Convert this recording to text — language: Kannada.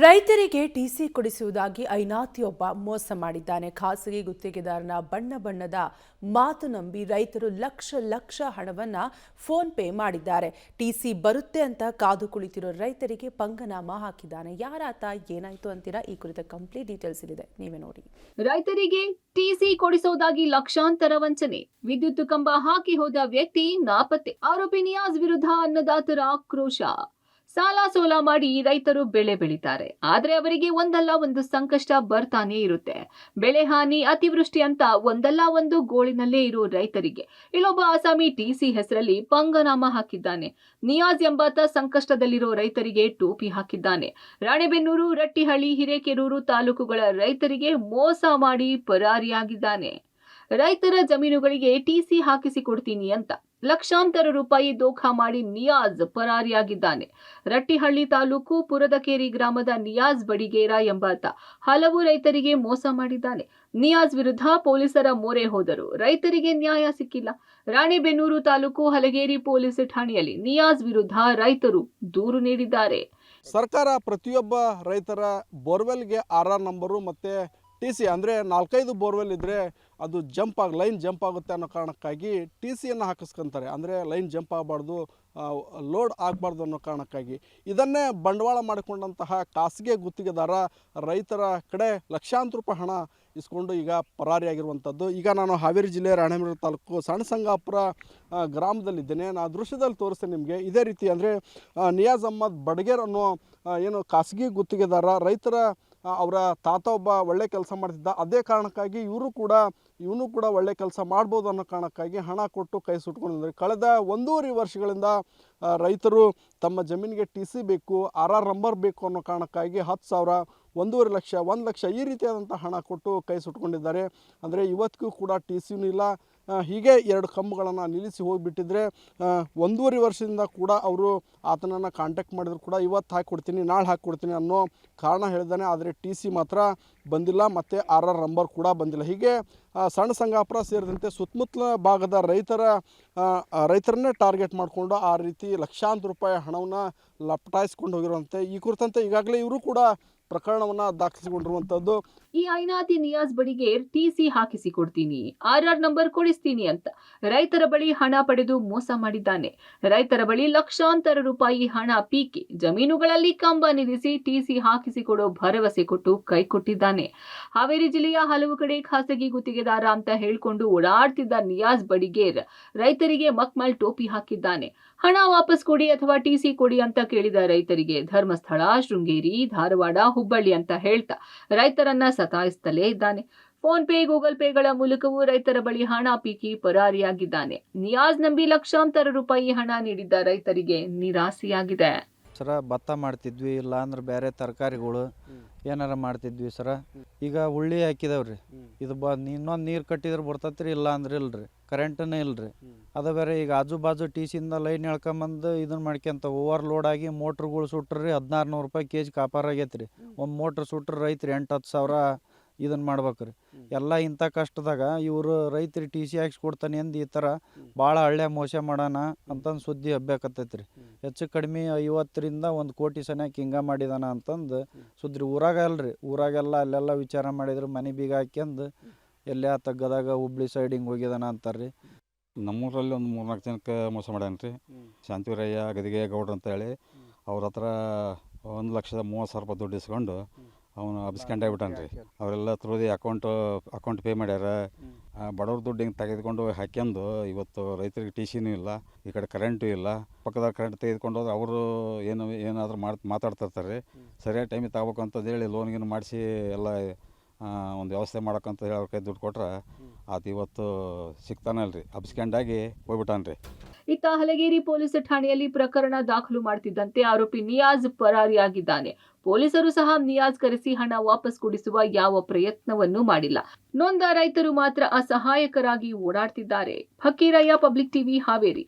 ರೈತರಿಗೆ ಟಿಸಿ ಕೊಡಿಸುವುದಾಗಿ ಐನಾತಿಯೊಬ್ಬ ಮೋಸ ಮಾಡಿದ್ದಾನೆ. ಖಾಸಗಿ ಗುತ್ತಿಗೆದಾರನ ಬಣ್ಣದ ಮಾತು ನಂಬಿ ರೈತರು ಲಕ್ಷ ಹಣವನ್ನ ಫೋನ್ ಪೇ ಮಾಡಿದ್ದಾರೆ. ಟಿಸಿ ಬರುತ್ತೆ ಅಂತ ಕಾದು ಕುಳಿತಿರೋ ರೈತರಿಗೆ ಪಂಗನಾಮ ಹಾಕಿದ್ದಾನೆ. ಯಾರಾತ, ಏನಾಯ್ತು ಅಂತೀರಾ? ಈ ಕುರಿತ ಕಂಪ್ಲೀಟ್ ಡೀಟೇಲ್ಸ್ ಇದೆ, ನೀವೇ ನೋಡಿ. ರೈತರಿಗೆ ಟಿಸಿ ಕೊಡಿಸುವುದಾಗಿ ಲಕ್ಷಾಂತರ ವಂಚನೆ. ವಿದ್ಯುತ್ ಕಂಬ ಹಾಕಿ ಹೋದ ವ್ಯಕ್ತಿ ನಾಪತ್ತೆ. ಆರೋಪಿ ನಿಯಾಜ್ ವಿರುದ್ಧ ಅನ್ನದಾತರ ಆಕ್ರೋಶ. ಸಾಲ ಸೋಲ ಮಾಡಿ ರೈತರು ಬೆಳೆ ಬೆಳೀತಾರೆ, ಆದ್ರೆ ಅವರಿಗೆ ಒಂದಲ್ಲ ಒಂದು ಸಂಕಷ್ಟ ಬರ್ತಾನೆ ಇರುತ್ತೆ. ಬೆಳೆ ಹಾನಿ, ಅತಿವೃಷ್ಟಿ ಅಂತ ಒಂದಲ್ಲ ಒಂದು ಗೋಳಿನಲ್ಲೇ ಇರೋ ರೈತರಿಗೆ ಇಲ್ಲೊಬ್ಬ ಆಸಾಮಿ ಟಿಸಿ ಹೆಸರಲ್ಲಿ ಪಂಗನಾಮ ಹಾಕಿದ್ದಾನೆ. ನಿಯಾಜ್ ಎಂಬಾತ ಸಂಕಷ್ಟದಲ್ಲಿರೋ ರೈತರಿಗೆ ಟೋಪಿ ಹಾಕಿದ್ದಾನೆ. ರಾಣೆಬೆನ್ನೂರು, ರಟ್ಟಿಹಳ್ಳಿ, ಹಿರೇಕೆರೂರು ತಾಲೂಕುಗಳ ರೈತರಿಗೆ ಮೋಸ ಮಾಡಿ ಪರಾರಿಯಾಗಿದ್ದಾನೆ. ರೈತರ ಜಮೀನುಗಳಿಗೆ ಟಿಸಿ ಹಾಕಿಸಿಕೊಡ್ತೀನಿ ಅಂತ ಲಕ್ಷಾಂತರ ರೂಪಾಯಿ ದೋಖಾ ಮಾಡಿ ನಿಯಾಜ್ ಪರಾರಿಯಾಗಿದ್ದಾನೆ. ರಟ್ಟಿಹಳ್ಳಿ ತಾಲೂಕು ಪುರದಕೇರಿ ಗ್ರಾಮದ ನಿಯಾಜ್ ಬಡಿಗೇರ ಎಂಬಾತ ಹಲವು ರೈತರಿಗೆ ಮೋಸ ಮಾಡಿದ್ದಾನೆ. ನಿಯಾಜ್ ವಿರುದ್ಧ ಪೊಲೀಸರ ಮೊರೆ ಹೋದರು, ರೈತರಿಗೆ ನ್ಯಾಯ ಸಿಕ್ಕಿಲ್ಲ. ರಾಣೆಬೆನ್ನೂರು ತಾಲೂಕು ಹಲಗೇರಿ ಪೊಲೀಸ್ ಠಾಣೆಯಲ್ಲಿ ನಿಯಾಜ್ ವಿರುದ್ಧ ರೈತರು ದೂರು ನೀಡಿದ್ದಾರೆ. ಸರ್ಕಾರ ಪ್ರತಿಯೊಬ್ಬ ರೈತರ ಬೋರ್ವೆಲ್ಗೆ ಆರ್ಆರ್ ನಂಬರು ಮತ್ತು ಟಿಸಿ ಅಂದರೆ 4-5 ಬೋರ್ವೆಲ್ ಇದ್ದರೆ ಅದು ಲೈನ್ ಜಂಪ್ ಆಗುತ್ತೆ ಅನ್ನೋ ಕಾರಣಕ್ಕಾಗಿ ಟಿಸಿಯನ್ನು ಹಾಕಿಸ್ಕೊಂತಾರೆ. ಅಂದರೆ ಲೈನ್ ಜಂಪ್ ಆಗಬಾರ್ದು, ಲೋಡ್ ಆಗಬಾರ್ದು ಅನ್ನೋ ಕಾರಣಕ್ಕಾಗಿ ಇದನ್ನೇ ಬಂಡವಾಳ ಮಾಡಿಕೊಂಡಂತಹ ಖಾಸಗಿ ಗುತ್ತಿಗೆದಾರ ರೈತರ ಕಡೆ ಲಕ್ಷಾಂತರ ರೂಪಾಯಿ ಹಣ ಇಸ್ಕೊಂಡು ಈಗ ಪರಾರಿಯಾಗಿರುವಂಥದ್ದು. ಈಗ ನಾನು ಹಾವೇರಿ ಜಿಲ್ಲೆ ರಾಣೆಬೆನ್ನೂರು ತಾಲೂಕು ಸಣ್ಣಸಂಗಾಪುರ ಗ್ರಾಮದಲ್ಲಿದ್ದೇನೆ. ನಾನು ದೃಶ್ಯದಲ್ಲಿ ತೋರಿಸ್ತೇನೆ ನಿಮಗೆ. ಇದೇ ರೀತಿ ಅಂದರೆ ನಿಯಾಜ್ ಅಹ್ಮದ್ ಬಡಗೇರ್ ಅನ್ನೋ ಏನು ಖಾಸಗಿ ಗುತ್ತಿಗೆದಾರ ರೈತರ ಅವರ ತಾತ ಒಬ್ಬ ಒಳ್ಳೆ ಕೆಲಸ ಮಾಡ್ತಿದ್ದ. ಅದೇ ಕಾರಣಕ್ಕಾಗಿ ಇವನು ಕೂಡ ಒಳ್ಳೆ ಕೆಲಸ ಮಾಡ್ಬೋದು ಅನ್ನೋ ಕಾರಣಕ್ಕಾಗಿ ಹಣ ಕೊಟ್ಟು ಕೈ ಸುಟ್ಕೊಂಡಿದ್ದಾರೆ. ಕಳೆದ 1.5 ವರ್ಷಗಳಿಂದ ರೈತರು ತಮ್ಮ ಜಮೀನಿಗೆ ಟಿಸಿ ಬೇಕು, ಆರ್ಆರ್ ನಂಬರ್ ಬೇಕು ಅನ್ನೋ ಕಾರಣಕ್ಕಾಗಿ 10,000, 1.5 ಲಕ್ಷ, 1 ಲಕ್ಷ ಈ ರೀತಿಯಾದಂಥ ಹಣ ಕೊಟ್ಟು ಕೈ ಸುಟ್ಕೊಂಡಿದ್ದಾರೆ. ಅಂದರೆ ಇವತ್ತಿಗೂ ಕೂಡ ಟಿಸಿನೂ ಇಲ್ಲ. ಹೀಗೆ 2 ಕಂಬಗಳನ್ನು ನಿಲ್ಲಿಸಿ ಹೋಗಿಬಿಟ್ಟಿದ್ರೆ 1.5 ವರ್ಷದಿಂದ ಕೂಡ ಅವರು ಆತನನ್ನು ಕಾಂಟ್ಯಾಕ್ಟ್ ಮಾಡಿದ್ರು ಕೂಡ ಇವತ್ತು ಹಾಕಿಕೊಡ್ತೀನಿ, ನಾಳೆ ಹಾಕಿಕೊಡ್ತೀನಿ ಅನ್ನೋ ಕಾರಣ ಹೇಳಿದ್ದಾನೆ. ಆದರೆ ಟಿಸಿ ಮಾತ್ರ ಬಂದಿಲ್ಲ ಮತ್ತು ಆರ್ಆರ್ ನಂಬರ್ ಕೂಡ ಬಂದಿಲ್ಲ. ಹೀಗೆ ಸಣ್ಣಸಂಗಾಪುರ ಸೇರಿದಂತೆ ಸುತ್ತಮುತ್ತಲ ಭಾಗದ ರೈತರನ್ನೇ ಟಾರ್ಗೆಟ್ ಮಾಡಿಕೊಂಡು ಆ ರೀತಿ ಲಕ್ಷಾಂತರ ರೂಪಾಯಿ ಹಣವನ್ನು ಲಪಟಾಯಿಸ್ಕೊಂಡು ಹೋಗಿರುವಂತೆ ಈ ಕುರಿತಂತೆ ಈಗಾಗಲೇ ಇವರು ಕೂಡ ಪ್ರಕರಣವನ್ನು ದಾಖಲಿಸಿಕೊಂಡಿರುವಂಥದ್ದು. ಈ ಐನಾತಿ ನಿಯಾಜ್ ಬಡಿಗೇರ್ ಟಿಸಿ ಹಾಕಿಸಿಕೊಡ್ತೀನಿ, ಆರ್ಆರ್ ನಂಬರ್ ಕೊಡಿಸ್ತೀನಿ ಅಂತ ರೈತರ ಬಳಿ ಹಣ ಪಡೆದು ಮೋಸ ಮಾಡಿದ್ದಾನೆ. ರೈತರ ಬಳಿ ಲಕ್ಷಾಂತರ ರೂಪಾಯಿ ಹಣ ಪೀಕಿ ಜಮೀನುಗಳಲ್ಲಿ ಕಂಬ ನಿಲ್ಲಿಸಿ ಟಿಸಿ ಹಾಕಿಸಿಕೊಡೋ ಭರವಸೆ ಕೊಟ್ಟು ಕೈ ಕೊಟ್ಟಿದ್ದಾನೆ. ಹಾವೇರಿ ಜಿಲ್ಲೆಯ ಹಲವು ಕಡೆ ಖಾಸಗಿ ಗುತ್ತಿಗೆದಾರ ಅಂತ ಹೇಳ್ಕೊಂಡು ಓಡಾಡ್ತಿದ್ದ ನಿಯಾಜ್ ಬಡಿಗೇರ್ ರೈತರಿಗೆ ಮಕ್ಮಲ್ ಟೋಪಿ ಹಾಕಿದ್ದಾನೆ. ಹಣ ವಾಪಸ್ ಕೊಡಿ ಅಥವಾ ಟಿಸಿ ಕೊಡಿ ಅಂತ ಕೇಳಿದ ರೈತರಿಗೆ ಧರ್ಮಸ್ಥಳ, ಶೃಂಗೇರಿ, ಧಾರವಾಡ, ಹುಬ್ಬಳ್ಳಿ ಅಂತ ಹೇಳ್ತಾ ರೈತರನ್ನ ಸತಾಯಿಸುತ್ತಲೇ ಇದ್ದಾನೆ. ಫೋನ್ ಪೇ, ಗೂಗಲ್ ಪೇಗಳ ಮೂಲಕವೂ ರೈತರ ಬಳಿ ಹಣ ಪೀಕಿ ಪರಾರಿಯಾಗಿದ್ದಾನೆ. ನಿಯಾಜ್ ನಂಬಿ ಲಕ್ಷಾಂತರ ರೂಪಾಯಿ ಹಣ ನೀಡಿದ್ದ ರೈತರಿಗೆ ನಿರಾಸೆಯಾಗಿದೆ. ಸರ ಭತ್ತ ಮಾಡ್ತಿದ್ವಿ, ಇಲ್ಲ ಅಂದ್ರೆ ಬೇರೆ ತರಕಾರಿಗಳು ಏನಾರ ಮಾಡ್ತಿದ್ವಿ ಸರ. ಈಗ ಉಳ್ಳಿ ಹಾಕಿದವ್ರಿ, ಇದು ಇನ್ನೊಂದು ನೀರು ಕಟ್ಟಿದ್ರೆ ಬರ್ತೈತ್ರಿ, ಇಲ್ಲ ಅಂದ್ರೆ ಇಲ್ರಿ. ಕರೆಂಟನೇ ಇಲ್ರಿ. ಅದು ಬೇರೆ ಈಗ ಆಜು ಬಾಜು ಟಿಸಿಯಿಂದ ಲೈನ್ ಎಳ್ಕೊಂಬಂದು ಇದನ್ನ ಮಾಡ್ಕೊಂತ ಓವರ್ಲೋಡ್ ಆಗಿ ಮೋಟ್ರುಗಳು ಸುಟ್ರಿ 1600 ರೂಪಾಯಿ ಕೆಜಿ ಕಾಪಾರ ಆಗೈತ್ರಿ. ಒಂದು ಮೋಟ್ರ್ ಸುಟ್ರಿ ರೈತರು 8-10 ಸಾವಿರ ಇದನ್ನು ಮಾಡ್ಬೇಕ್ರಿ. ಎಲ್ಲ ಇಂಥ ಕಷ್ಟದಾಗ ಇವರು ರೈತರು ಟಿಸಿ ಹಾಕ್ಸ್ಕೊಡ್ತಾನೆ ಅಂದು ಈ ಥರ ಭಾಳ ಹಳ್ಳ್ಯ ಮೋಸ ಮಾಡೋಣ ಅಂತಂದು ಸುದ್ದಿ ಹಬ್ಬಕತ್ತೈತ್ರಿ. ಹೆಚ್ಚು ಕಡಿಮೆ 50ರಿಂದ 1 ಕೋಟಿ ಸನ್ಯಾಕ ಹಿಂಗೆ ಮಾಡಿದಾನ ಅಂತಂದು ಸುದ್ದಿ ಊರಾಗೆಲ್ಲ ಅಲ್ಲೆಲ್ಲ ವಿಚಾರ ಮಾಡಿದ್ರು. ಮನೆ ಬೀಗ ಹಾಕ್ಯಂದು ಎಲ್ಲೇ ಗದಗ, ಹುಬ್ಳಿ ಸೈಡ್ ಹಿಂಗೆ ಹೋಗಿದಾನ ಅಂತಾರ್ರಿ. ನಮ್ಮೂರಲ್ಲಿ ಒಂದು 3-4 ಜನಕ್ಕೆ ಮೋಸ ಮಾಡ್ಯಾನ ರೀ. ಶಾಂತಿವೀರಯ್ಯ ಗದಿಗೆ ಗೌಡ್ರು ಅಂತೇಳಿ ಅವ್ರ ಹತ್ರ 1,30,000 ರೂಪಾಯಿ ದುಡ್ಡು ಇಸ್ಕೊಂಡು ಅವನು ಅಬ್ಸ್ಕೊಂಡಾಗ್ಬಿಟ್ಟಾನ ರೀ. ಅವರೆಲ್ಲ ಥ್ರೂದಿ ಅಕೌಂಟ್ ಪೇ ಮಾಡ್ಯಾರ. ಬಡವ್ರ ದುಡ್ಡು ಹಿಂಗೆ ತೆಗೆದುಕೊಂಡು ಹಾಕ್ಯಂದು ಇವತ್ತು ರೈತರಿಗೆ ಟಿಸಿನೂ ಇಲ್ಲ, ಈ ಕಡೆ ಕರೆಂಟು ಇಲ್ಲ. ಪಕ್ಕದ ಕರೆಂಟ್ ತೆಗೆದುಕೊಂಡು ಹೋದ್ರೆ ಅವರು ಏನಾದರೂ ಮಾತಾಡ್ತಿರ್ತಾರೆ ರೀ. ಸರಿಯಾದ ಟೈಮಿಗೆ ತಗೋಬೇಕು ಅಂತಂದೇಳಿ ಲೋನ್ಗಿನ ಮಾಡಿಸಿ ಎಲ್ಲ ಒಂದು ವ್ಯವಸ್ಥೆ ಮಾಡೋಕ್ಕಂತ ಹೇಳಿ ಅವ್ರ ಕೈ ದುಡ್ಡು ಕೊಟ್ರೆ ಅದು ಇವತ್ತು ಸಿಗ್ತಾನಲ್ರಿ, ಅಬ್ಸ್ಕೊಂಡಾಗಿ ಹೋಗ್ಬಿಟ್ಟಾನ್ರಿ. ಇತ್ತ ಹಲಗೇರಿ ಪೊಲೀಸ್ ಠಾಣೆಯಲ್ಲಿ ಪ್ರಕರಣ ದಾಖಲು ಮಾಡ್ತಿದ್ದಂತೆ ಆರೋಪಿ ನಿಯಾಜ್ ಪರಾರಿಯಾಗಿದ್ದಾನೆ. ಪೊಲೀಸರು ಸಹ ನಿಯಾಜ್ ಕರೆಸಿ ಹಣ ವಾಪಸ್ ಕೊಡಿಸುವ ಯಾವ ಪ್ರಯತ್ನವನ್ನೂ ಮಾಡಿಲ್ಲ. ನೊಂದ ರೈತರು ಮಾತ್ರ ಅಸಹಾಯಕರಾಗಿ ಓಡಾಡ್ತಿದ್ದಾರೆ. Fakirayya, public TV, Haveri.